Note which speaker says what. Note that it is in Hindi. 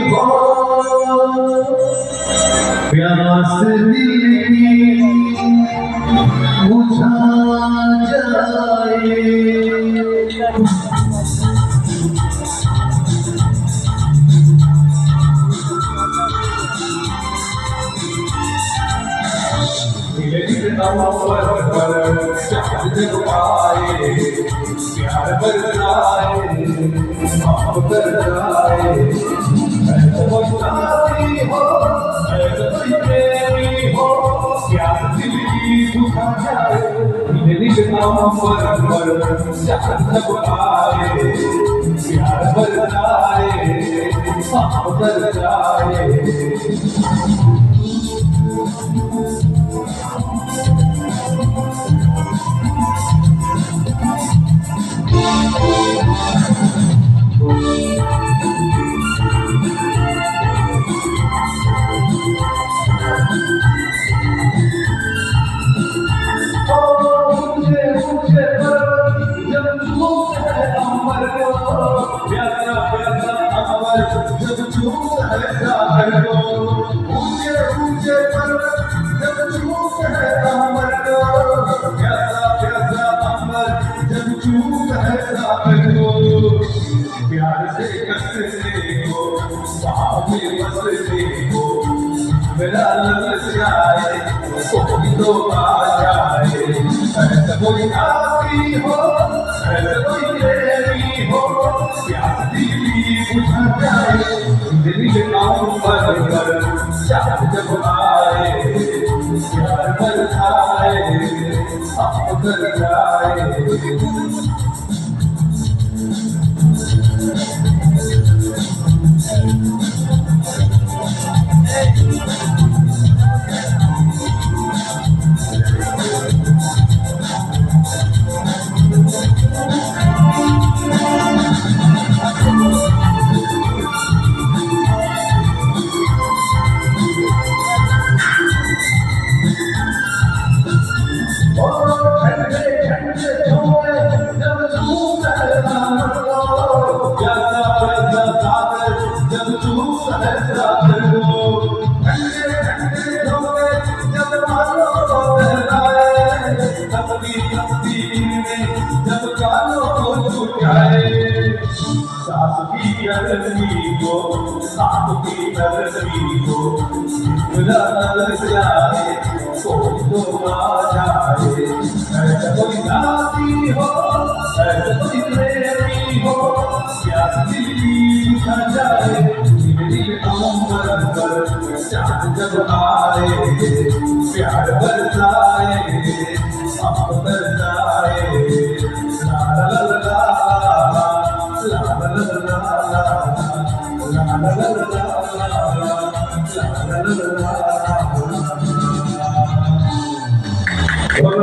Speaker 1: हो प्यास दिल की बुझा जाए। चांद आए प्यार बरसाए आप बरसाए हो प्रेमी हो प्यार दिल की बुझा जाए। नाम पर चांद आए प्यार बरसाए आप बरसाए। जब चूक है सागर को ऊंचे ऊंचे पर्वत जब चूक है सागर को प्यासा प्यासा अमर जब चूक है सागर को प्यार से कसने को बाहों में बसने को मेरा लफ्ज़ आए कोई तो आ जाए। ऐसा कोई आती हो ऐसा कोई प्रेमी हो प्यार दिली बुझा जाए। दिल के नाम पर चाँद जब आए प्यार बरसाए आप बरसाए। सास की अरबी को सास की अरबी को खुदा लग जाए कोई तो आ जाए। ऐसा कोई साथी हो ऐसा कोई प्रेमी हो प्यार दिल बुझा जाए। दिल पर चाँद जब आए प्यार बरसाए आप बरसाए। ला ला ला la la la la la la la la la la la la la